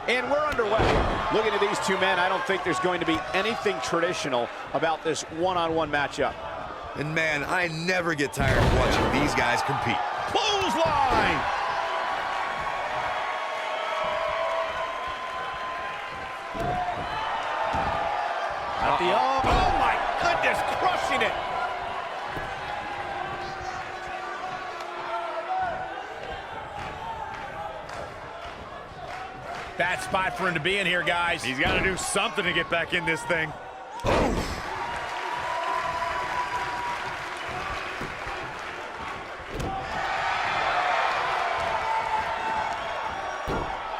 And we're underway. Looking at these two men, I don't think there's going to be anything traditional about this one-on-one matchup. And man, I never get tired of watching these guys compete. Clothesline! Oh my goodness, crushing it! Bad spot for him to be in here, guys. He's got to do something to get back in this thing. Oh.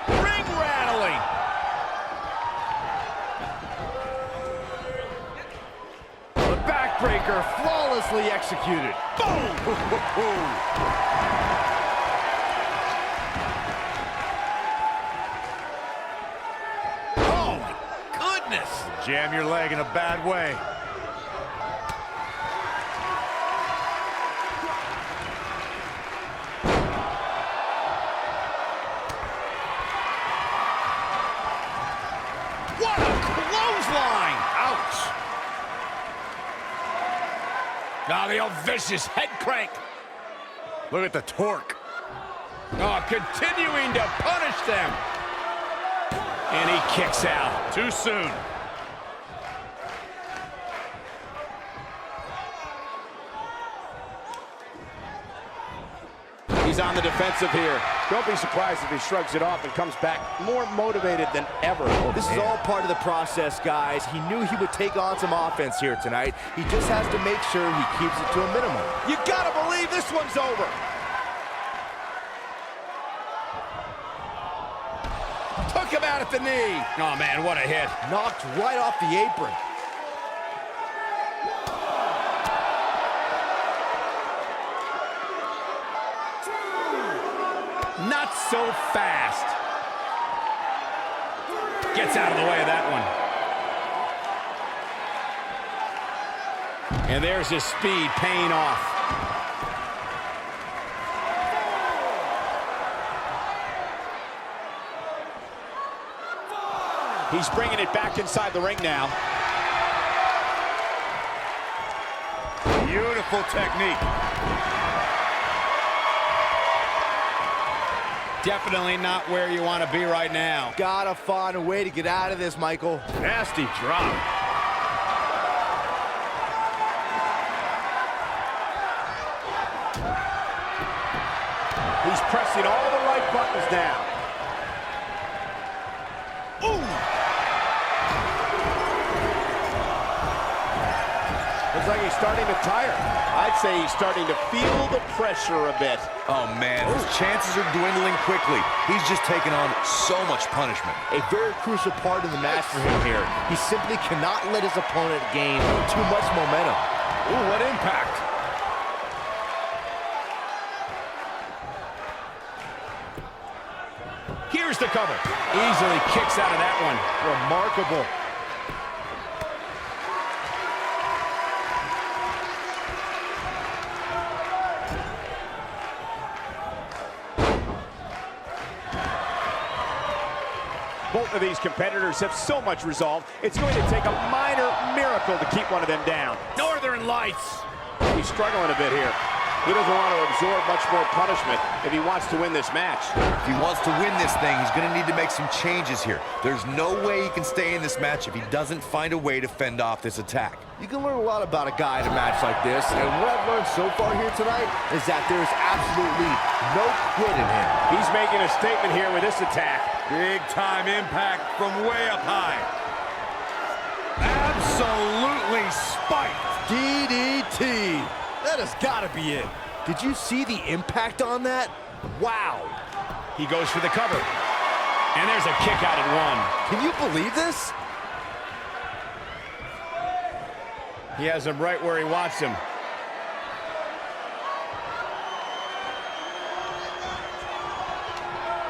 Ring rattling. The backbreaker flawlessly executed. Boom! Jam your leg in a bad way. What a clothesline! Ouch! Now the old vicious head crank. Look at the torque. Oh, continuing to punish them. And he kicks out. Too soon. He's on the defensive here. Don't be surprised if he shrugs it off and comes back more motivated than ever. This is all part of the process, guys. He knew he would take on some offense here tonight. He just has to make sure he keeps it to a minimum. You gotta believe this one's over. Took him out at the knee. Oh, man, what a hit. Knocked right off the apron. Not so fast. Gets out of the way of that one. And there's his speed paying off. He's bringing it back inside the ring now. Beautiful technique. Definitely not where you want to be right now. Gotta find a way to get out of this, Michael. Nasty drop. He's pressing all the right buttons now. Ooh! Looks like he's starting to tire. I'd say he's starting to feel the pressure a bit. Oh man, his chances are dwindling quickly. He's just taken on so much punishment. A very crucial part of the match for him here. He simply cannot let his opponent gain too much momentum. Ooh, what impact. Here's the cover. Easily kicks out of that one. Remarkable. Both of these competitors have so much resolve, it's going to take a minor miracle to keep one of them down. Northern Lights. He's struggling a bit here. He doesn't want to absorb much more punishment if he wants to win this match. If he wants to win this thing, he's going to need to make some changes here. There's no way he can stay in this match if he doesn't find a way to fend off this attack. You can learn a lot about a guy in a match like this, and what I've learned so far here tonight is that there's absolutely no quit in him. He's making a statement here with this attack. Big time impact from way up high. Absolutely spiked. DDT. That has got to be it. Did you see the impact on that? Wow. He goes for the cover. And there's a kick out at one. Can you believe this? He has him right where he wants him.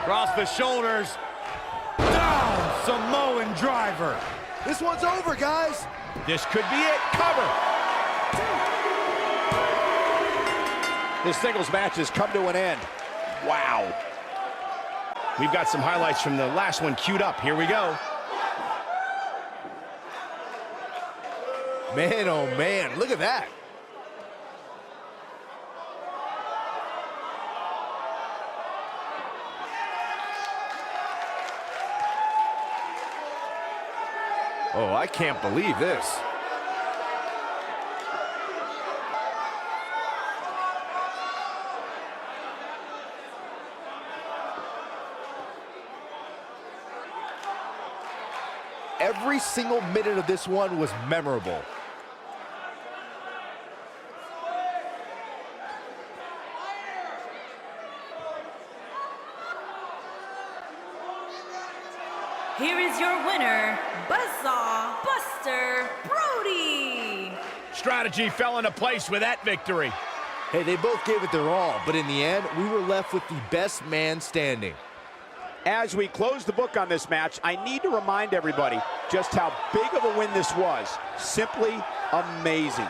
Across the shoulders. Down, Samoan driver. This one's over, guys. This could be it. Cover. This singles match has come to an end. Wow. We've got some highlights from the last one queued up. Here we go. Man, oh man, look at that. Oh, I can't believe this. Every single minute of this one was memorable. Here is your winner, Buzzsaw Buster Brody. Strategy fell into place with that victory. Hey, they both gave it their all, but in the end, we were left with the best man standing. As we close the book on this match, I need to remind everybody just how big of a win this was. Simply amazing.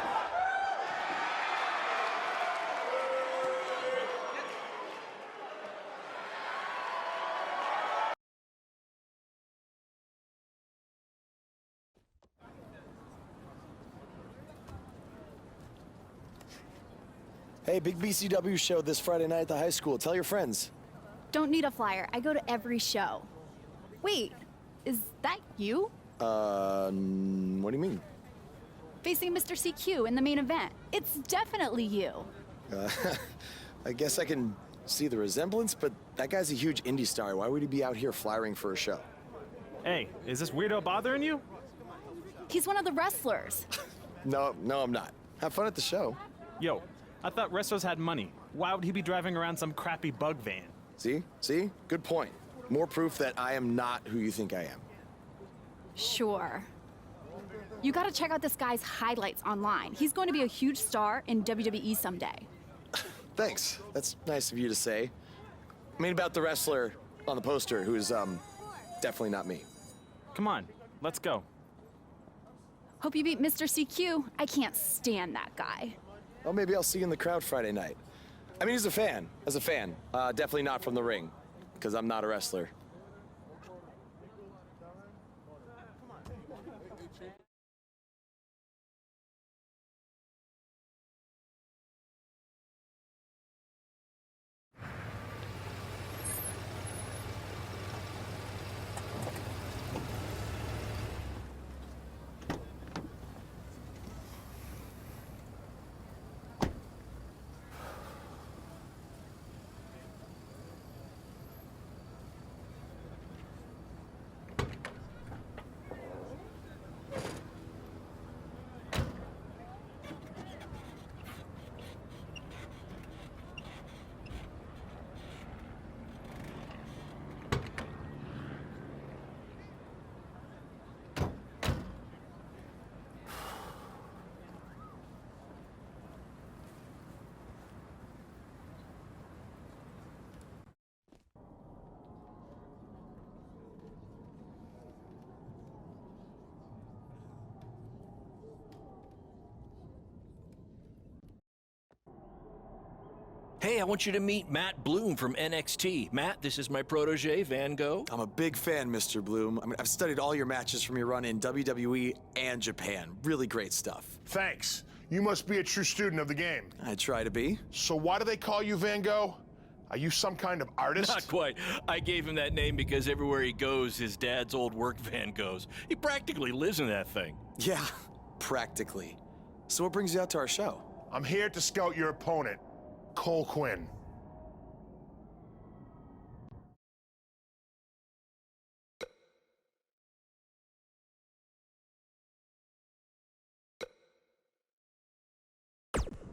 Hey, big BCW show this Friday night at the high school. Tell your friends. Don't need a flyer. I go to every show. Wait, is that you? What do you mean? Facing Mr. CQ in the main event. It's definitely you. I guess I can see the resemblance, but that guy's a huge indie star. Why would he be out here flyering for a show? Hey, is this weirdo bothering you? He's one of the wrestlers. No, I'm not. Have fun at the show. Yo, I thought wrestlers had money. Why would he be driving around some crappy bug van? See? Good point. More proof that I am not who you think I am. Sure. You gotta check out this guy's highlights online. He's going to be a huge star in WWE someday. Thanks. That's nice of you to say. I mean about the wrestler on the poster who's, definitely not me. Come on, let's go. Hope you beat Mr. CQ. I can't stand that guy. Well, maybe I'll see you in the crowd Friday night. I mean, as a fan. Definitely not from the ring, because I'm not a wrestler. Hey, I want you to meet Matt Bloom from NXT. Matt, this is my protege, Van Gogh. I'm a big fan, Mr. Bloom. I mean, I've studied all your matches from your run in WWE and Japan. Really great stuff. Thanks. You must be a true student of the game. I try to be. So why do they call you Van Gogh? Are you some kind of artist? Not quite. I gave him that name because everywhere he goes, his dad's old work van goes. He practically lives in that thing. Yeah, practically. So what brings you out to our show? I'm here to scout your opponent, Cole Quinn.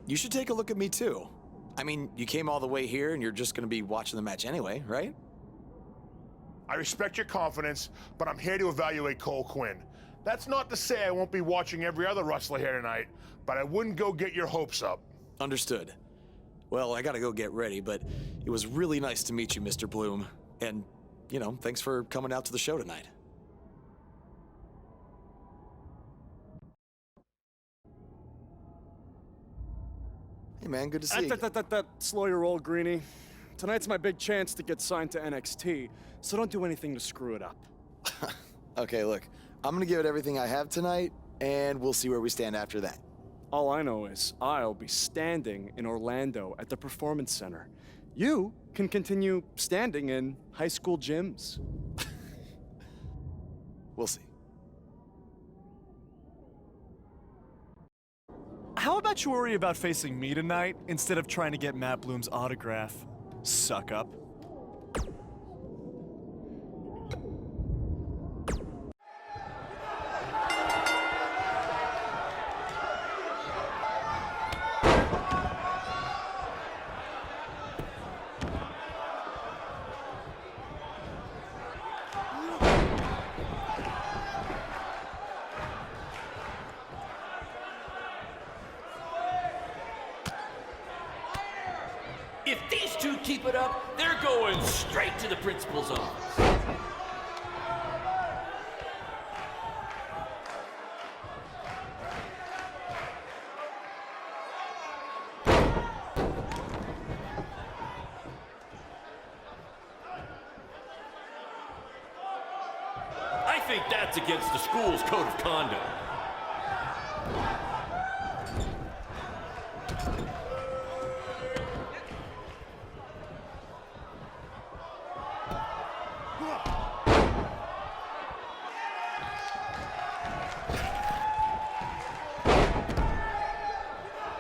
You should take a look at me too. I mean, you came all the way here and you're just gonna be watching the match anyway, right? I respect your confidence, but I'm here to evaluate Cole Quinn. That's not to say I won't be watching every other wrestler here tonight, but I wouldn't go get your hopes up. Understood. Well, I gotta go get ready, but it was really nice to meet you, Mr. Bloom. And, you know, thanks for coming out to the show tonight. Hey, man, good to see you. Slow your roll, Greenie. tonight's my big chance to get signed to NXT, so don't do anything to screw it up. Okay, look, I'm gonna give it everything I have tonight, and we'll see where we stand after that. All I know is I'll be standing in Orlando at the Performance Center. You can continue standing in high school gyms. We'll see. How about you worry about facing me tonight instead of trying to get Matt Bloom's autograph? Suck up. If these two keep it up, they're going straight to the principal's office. I think that's against the school's code of conduct.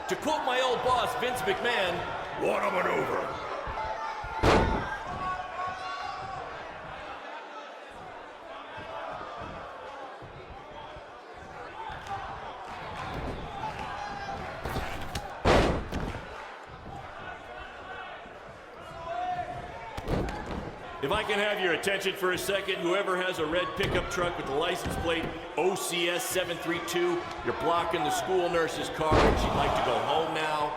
To quote my old boss, Vince McMahon, what a maneuver. If I can have your attention for a second, whoever has a red pickup truck with the license plate OCS 732, you're blocking the school nurse's car and she'd like to go home now.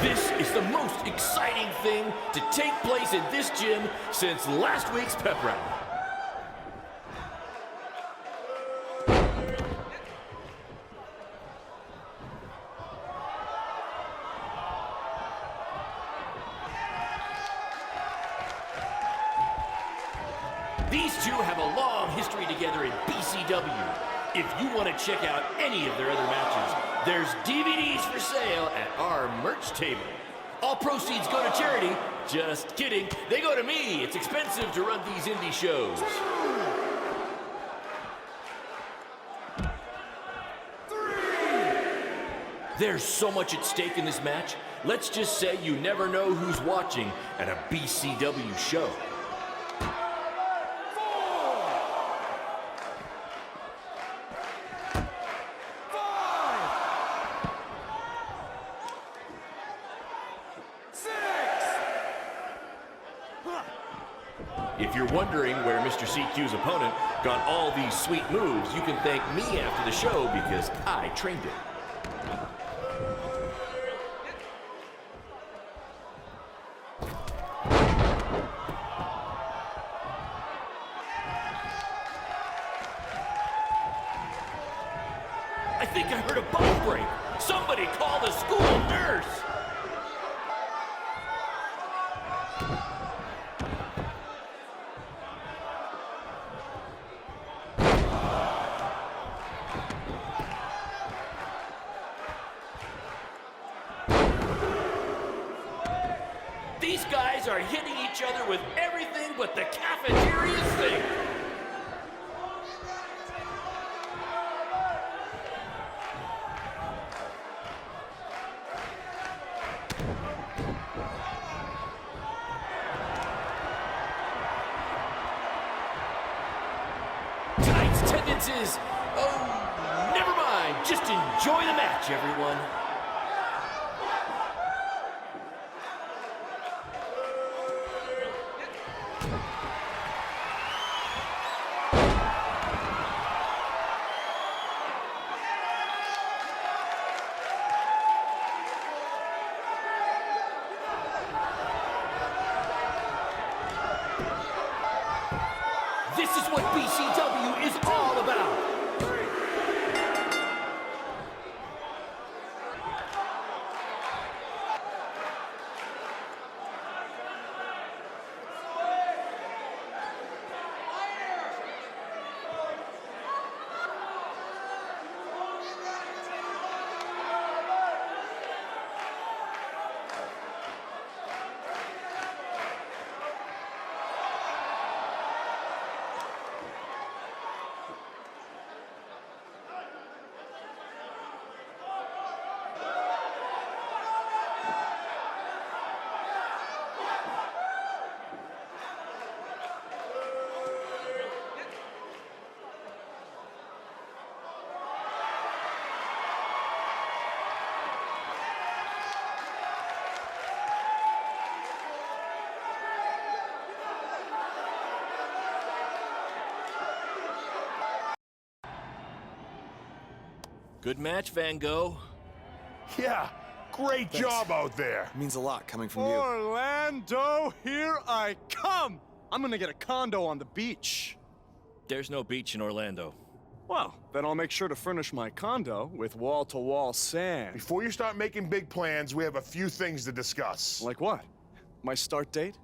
This is the most exciting thing to take place in this gym since last week's pep rally. These two have a long history together in BCW. If you want to check out any of their other matches, there's DVDs for sale at our merch table. All proceeds go to charity. Just kidding. They go to me. It's expensive to run these indie shows. There's so much at stake in this match. Let's just say you never know who's watching at a BCW show. If you're wondering where Mr. CQ's opponent got all these sweet moves, you can thank me after the show because I trained it. I think I heard a bone break. Somebody call the school nurse. These guys are hitting each other with everything but the cafeteria sink. Tonight's tendencies, oh, never mind. Just enjoy the match, everyone. This is what BCW Good match, Van Gogh. Yeah, great Thanks. job out there. It means a lot coming from you. Orlando, here I come! I'm gonna get a condo on the beach. There's no beach in Orlando. Well, then I'll make sure to furnish my condo with wall-to-wall sand. Before you start making big plans, we have a few things to discuss. Like what? My start date?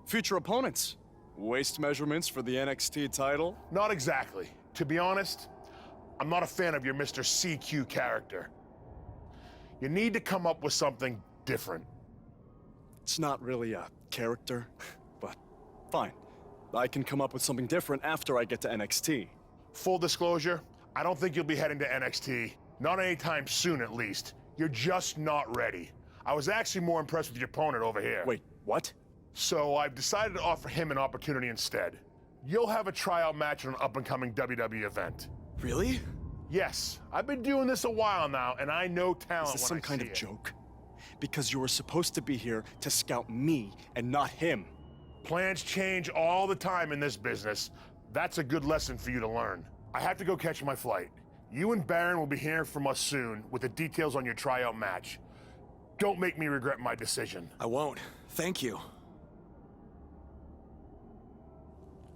Future opponents? Waist measurements for the NXT title? Not exactly. To be honest, I'm not a fan of your Mr. CQ character. You need to come up with something different. It's not really a character, but fine. I can come up with something different after I get to NXT. Full disclosure, I don't think you'll be heading to NXT. Not anytime soon, at least. You're just not ready. I was actually more impressed with your opponent over here. Wait, what? So I've decided to offer him an opportunity instead. You'll have a tryout match on an up-and-coming WWE event. Really? Yes, I've been doing this a while now, and I know talent. Is this some kind of joke? Because you were supposed to be here to scout me and not him. Plans change all the time in this business. That's a good lesson for you to learn. I have to go catch my flight. You and Baron will be hearing from us soon with the details on your tryout match. Don't make me regret my decision. I won't. Thank you.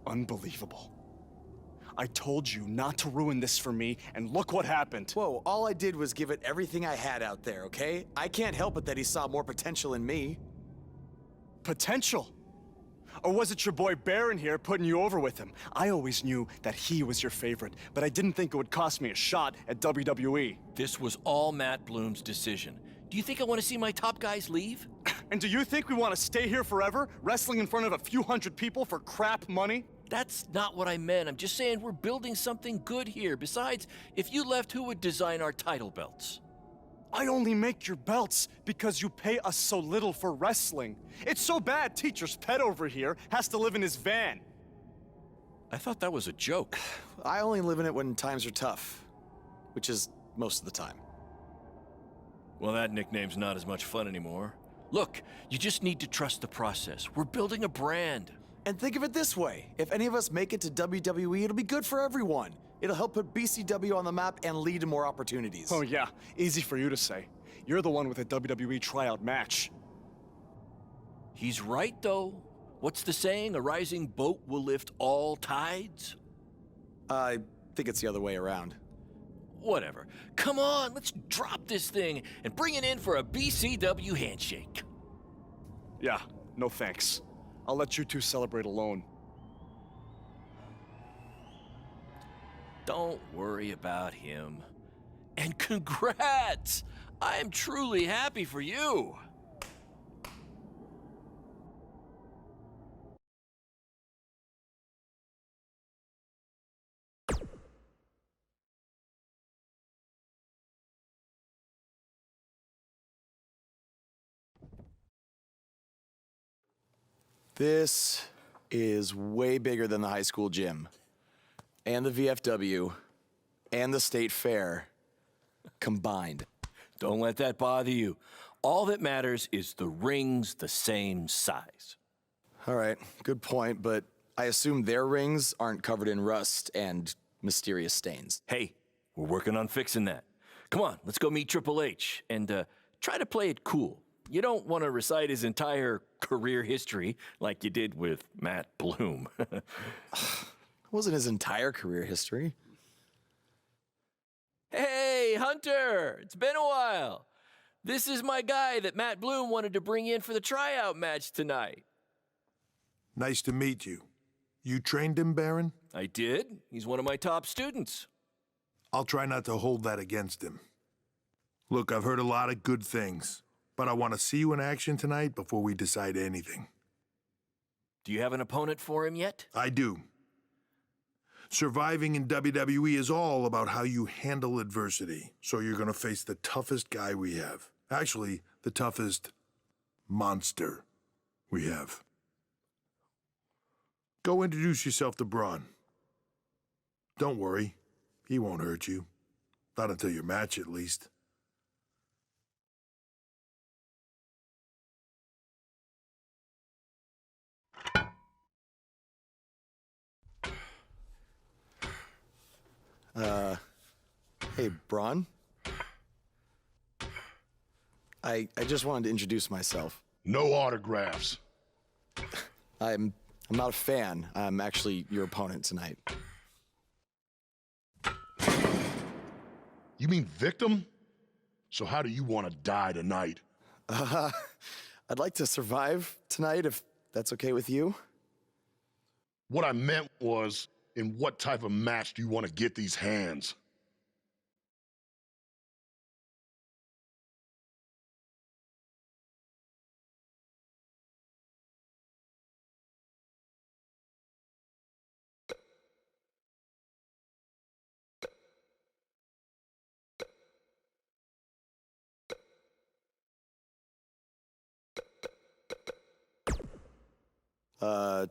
Unbelievable. I told you not to ruin this for me, and look what happened. Whoa, all I did was give it everything I had out there, okay? I can't help it that he saw more potential in me. Potential? Or was it your boy Baron here putting you over with him? I always knew that he was your favorite, but I didn't think it would cost me a shot at WWE. This was all Matt Bloom's decision. Do you think I want to see my top guys leave? And do you think we want to stay here forever, wrestling in front of a few hundred people for crap money? That's not what I meant. I'm just saying we're building something good here. Besides, if you left, who would design our title belts? I only make your belts because you pay us so little for wrestling. It's so bad Teacher's pet over here has to live in his van. I thought that was a joke. I only live in it when times are tough, which is most of the time. Well, that nickname's not as much fun anymore. Look, you just need to trust the process. We're building a brand. And think of it this way. If any of us make it to WWE, it'll be good for everyone. It'll help put BCW on the map and lead to more opportunities. Oh yeah, easy for you to say. You're the one with a WWE tryout match. He's right, though. What's the saying? A rising boat will lift all tides? I think it's the other way around. Whatever. Come on, let's drop this thing and bring it in for a BCW handshake. Yeah, no thanks. I'll let you two celebrate alone. Don't worry about him. And congrats! I am truly happy for you. This is way bigger than the high school gym, and the VFW, and the state fair combined. Don't let that bother you. All that matters is the ring's the same size. All right, good point, but I assume their rings aren't covered in rust and mysterious stains. Hey, we're working on fixing that. Come on, let's go meet Triple H and try to play it cool. You don't want to recite his entire career history like you did with Matt Bloom. It wasn't his entire career history. Hey, Hunter! It's been a while. This is my guy that Matt Bloom wanted to bring in for the tryout match tonight. Nice to meet you. You trained him, Baron? I did. He's one of my top students. I'll try not to hold that against him. Look, I've heard a lot of good things, but I want to see you in action tonight before we decide anything. Do you have an opponent for him yet? I do. Surviving in WWE is all about how you handle adversity, so you're going to face the toughest guy we have. Actually, the toughest monster we have. Go introduce yourself to Braun. Don't worry, he won't hurt you. Not until your match, at least. Hey, Braun? I just wanted to introduce myself. No autographs. I'm not a fan. I'm actually your opponent tonight. You mean victim? So how do you want to die tonight? I'd like to survive tonight if that's okay with you. What I meant was, in what type of match do you want to get these hands?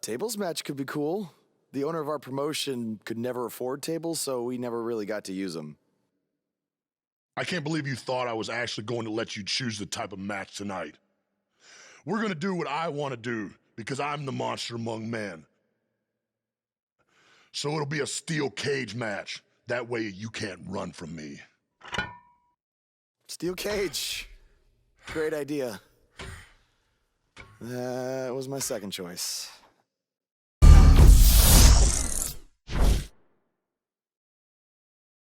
Tables match could be cool. The owner of our promotion could never afford tables, so we never really got to use them. I can't believe you thought I was actually going to let you choose the type of match tonight. We're going to do what I want to do, because I'm the monster among men. So it'll be a steel cage match. That way you can't run from me. Steel cage. Great idea. That was my second choice.